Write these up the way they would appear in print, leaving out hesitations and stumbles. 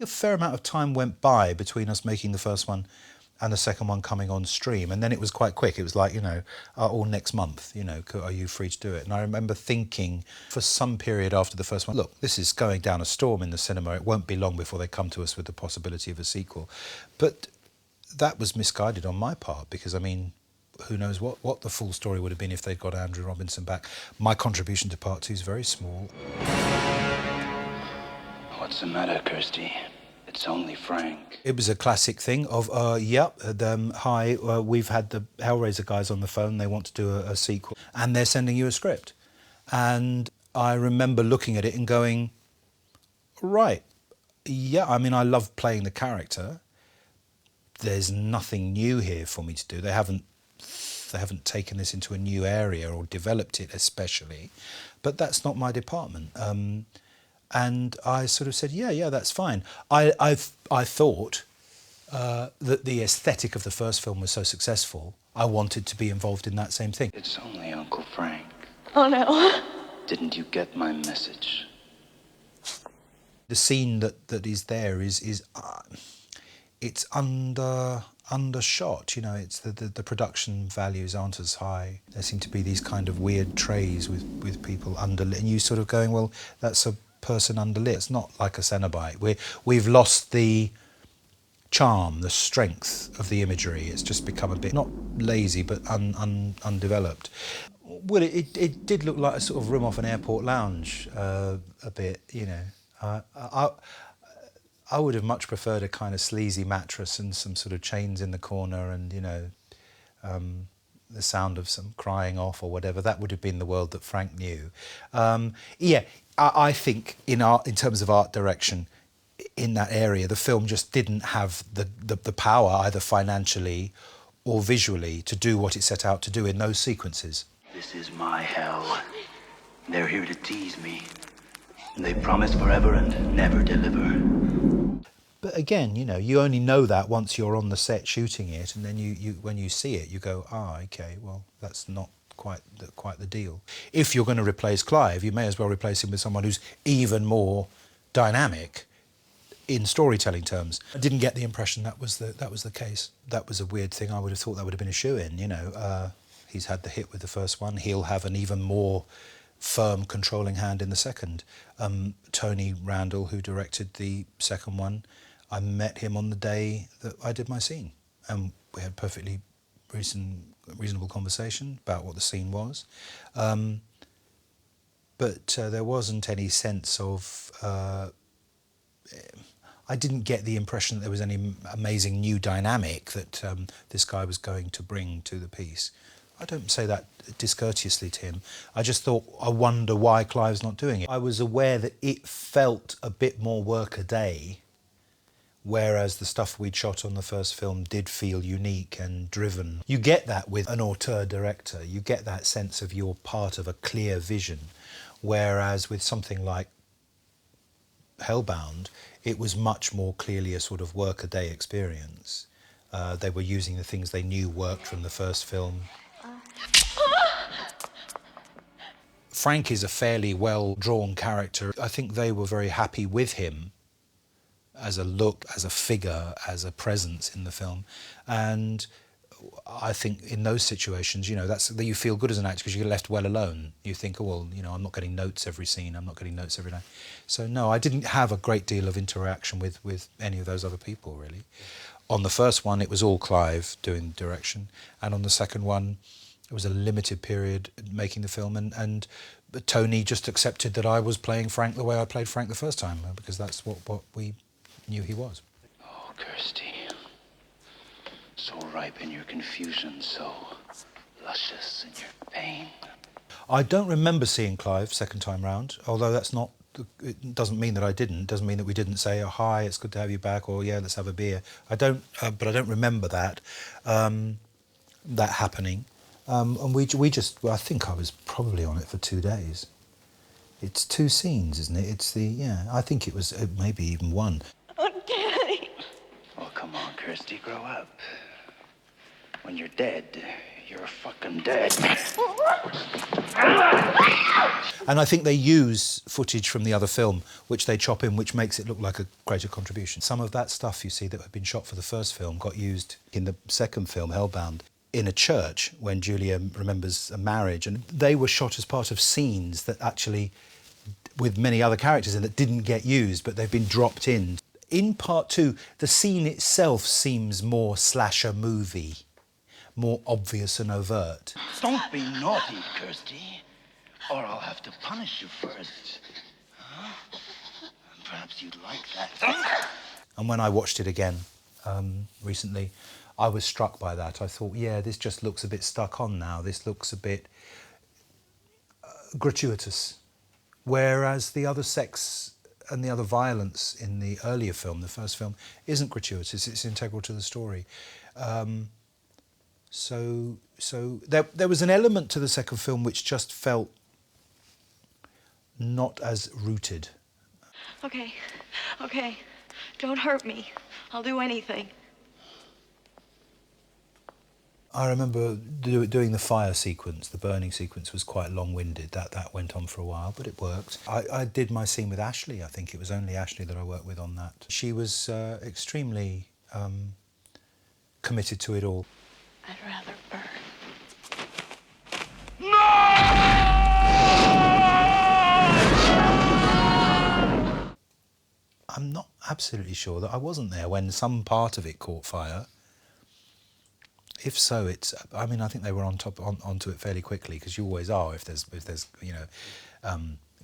A fair amount of time went by between us making the first one and the second one coming on stream, and then it was quite quick. It was like, all next month, are you free to do it? And I remember thinking for some period after the first one, look, this is going down a storm in the cinema. It won't be long before they come to us with the possibility of a sequel. But that was misguided on my part, because, I mean, who knows what the full story would have been if they'd got Andrew Robinson back. My contribution to part 2 is very small. What's the matter, Kirsty? It's only Frank. It was a classic thing of, hi, we've had the Hellraiser guys on the phone, they want to do a sequel, and they're sending you a script. And I remember looking at it and going, right, yeah, I mean, I love playing the character. There's nothing new here for me to do. They haven't taken this into a new area or developed it especially, but that's not my department. And I sort of said, yeah, that's fine. I thought that the aesthetic of the first film was so successful, I wanted to be involved in that same thing. It's only Uncle Frank. Oh, no. Didn't you get my message? The scene that is there is it's undershot. It's the production values aren't as high. There seem to be these kind of weird trays with people underlit, and you sort of going, well, that's a person underlit. It's not like a Cenobite. We've lost the charm, the strength of the imagery. It's just become a bit, not lazy, but undeveloped. Well, it did look like a sort of room off an airport lounge, a bit, I would have much preferred a kind of sleazy mattress and some sort of chains in the corner and, the sound of some crying off or whatever. That would have been the world that Frank knew. I think in terms of art direction, in that area, the film just didn't have the power, either financially or visually, to do what it set out to do in those sequences. This is my hell. They're here to tease me. They promise forever and never deliver. But again, you only know that once you're on the set shooting it, and then you when you see it, you go, okay, well, that's not quite the deal. If you're going to replace Clive, you may as well replace him with someone who's even more dynamic in storytelling terms. I didn't get the impression that was the case. That was a weird thing. I would have thought that would have been a shoo-in. He's had the hit with the first one. He'll have an even more firm controlling hand in the second. Tony Randel, who directed the second one, I met him on the day that I did my scene, and we had perfectly reasonable conversation about what the scene was. But there wasn't any sense of... I didn't get the impression that there was any amazing new dynamic that this guy was going to bring to the piece. I don't say that discourteously to him. I just thought, I wonder why Clive's not doing it. I was aware that it felt a bit more work a day, whereas the stuff we'd shot on the first film did feel unique and driven. You get that with an auteur director. You get that sense of you're part of a clear vision, whereas with something like Hellbound, it was much more clearly a sort of work-a-day experience. They were using the things they knew worked from the first film. Frank is a fairly well-drawn character. I think they were very happy with him as a look, as a figure, as a presence in the film. And I think in those situations, that's that you feel good as an actor because you're left well alone. You think, I'm not getting notes every scene, I'm not getting notes every day. So no, I didn't have a great deal of interaction with any of those other people, really. On the first one, it was all Clive doing direction, and on the second one, it was a limited period making the film, and Tony just accepted that I was playing Frank the way I played Frank the first time, because that's what we knew he was. Oh, Kirsty. So ripe in your confusion, so luscious in your pain. I don't remember seeing Clive second time round, although it doesn't mean that I didn't. It doesn't mean that we didn't say, oh, hi, it's good to have you back, or yeah, let's have a beer. But I don't remember that happening. And we just, I think I was probably on it for 2 days. It's 2 scenes, isn't it? I think it was maybe even 1. Oh, Daddy. Oh, come on, Kirsty, grow up. When you're dead, you're fucking dead. And I think they use footage from the other film, which they chop in, which makes it look like a greater contribution. Some of that stuff, you see, that had been shot for the first film got used in the second film, Hellbound, in a church when Julia remembers a marriage. And they were shot as part of scenes that actually, with many other characters in, that didn't get used, but they've been dropped in. In part two, the scene itself seems more slasher movie, more obvious and overt. Don't be naughty, Kirsty, or I'll have to punish you first. Huh? Perhaps you'd like that. And when I watched it again recently, I was struck by that. I thought, yeah, this just looks a bit stuck on now. This looks a bit gratuitous. Whereas the other sex and the other violence in the earlier film, the first film, isn't gratuitous. It's integral to the story. So there was an element to the second film which just felt not as rooted. Okay. Don't hurt me. I'll do anything. I remember doing the fire sequence. The burning sequence was quite long-winded. That went on for a while, but it worked. I did my scene with Ashley. I think it was only Ashley that I worked with on that. She was extremely committed to it all. I'd rather burn. I'm not absolutely sure that I wasn't there when some part of it caught fire. If so, I think they were onto it fairly quickly, because you always are if there's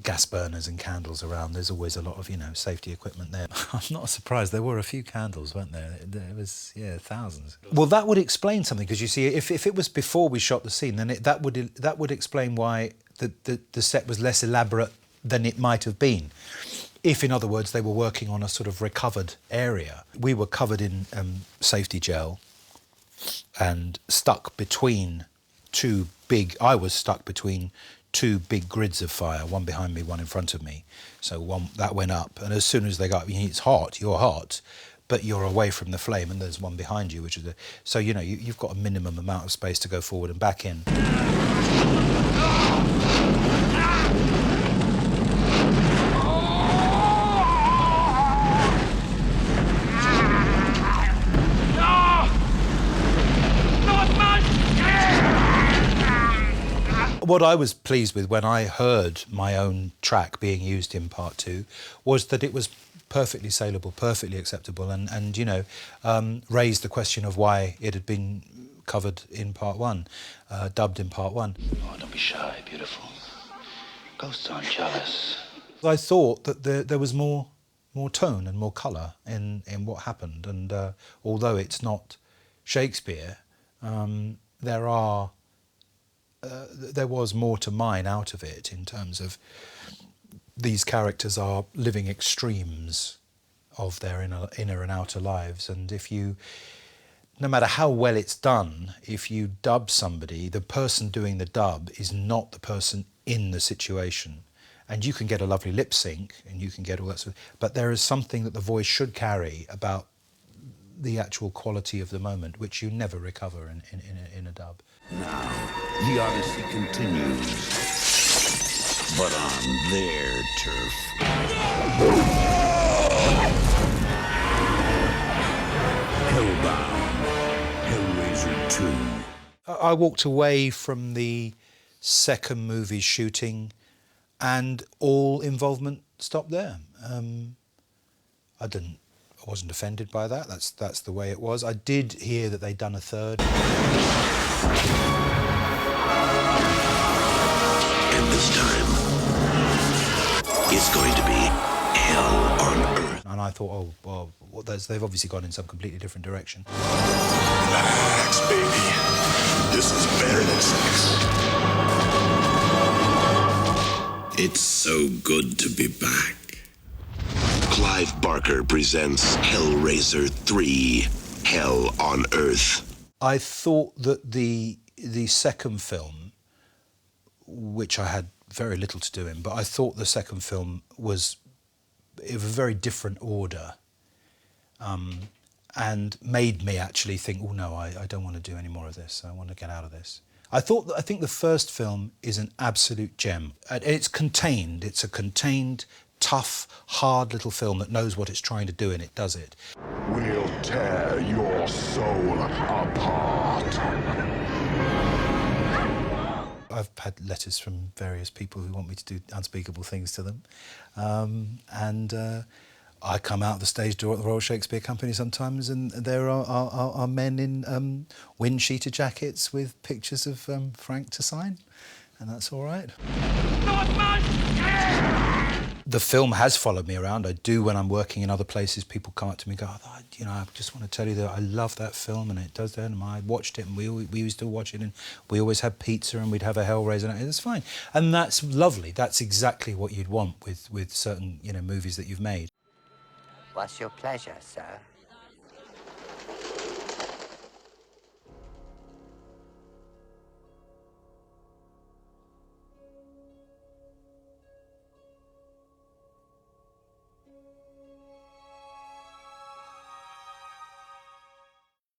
gas burners and candles around. There's always a lot of safety equipment there. I'm not surprised. There were a few candles, weren't there? There was thousands. Well, that would explain something, because you see, if it was before we shot the scene, then that would explain why the set was less elaborate than it might have been. If, in other words, they were working on a sort of recovered area. We were covered in safety gel and stuck between I was stuck between two big grids of fire, one behind me, one in front of me. So one that went up, and as soon as they got, it's hot, you're hot, but you're away from the flame, and there's one behind you, which is so you've got a minimum amount of space to go forward and back in. What I was pleased with when I heard my own track being used in part two was that it was perfectly saleable, perfectly acceptable, and raised the question of why it had been covered in part one, dubbed in part one. Oh, don't be shy, beautiful. Ghosts aren't jealous. I thought that there was more tone and more colour in what happened, and although it's not Shakespeare, there was more to mine out of it, in terms of these characters are living extremes of their inner and outer lives, and no matter how well it's done, if you dub somebody, the person doing the dub is not the person in the situation. And you can get a lovely lip sync, and you can get all that sort of, but there is something that the voice should carry about the actual quality of the moment, which you never recover in a dub. Now, the odyssey continues, but on their turf. Hellbound Hellraiser II. I walked away from the second movie's shooting, and all involvement stopped there. I wasn't offended by that. That's the way it was. I did hear that they'd done a third. And this time, it's going to be hell on earth. And I thought, oh, well, they've obviously gone in some completely different direction. Relax, baby. This is better than sex. It's so good to be back. Clive Barker presents Hellraiser III, Hell on Earth. I thought that the second film, which I had very little to do in, but I thought the second film was of a very different order, and made me actually think, oh no, I don't want to do any more of this. I want to get out of this. I think the first film is an absolute gem. And it's contained. It's a contained, tough, hard little film that knows what it's trying to do, and it does it. We'll tear your soul apart. I've had letters from various people who want me to do unspeakable things to them. I come out the stage door at the Royal Shakespeare Company sometimes, and there are men in wind-sheeter jackets with pictures of Frank to sign, and that's all right. The film has followed me around. I do when I'm working in other places. People come up to me and go, oh, you know, I just want to tell you that I love that film, and it does that, and I watched it, and we used to watch it, and we always had pizza, and we'd have a Hellraiser, and it's fine. And that's lovely. That's exactly what you'd want with certain, you know, movies that you've made. What's your pleasure, sir?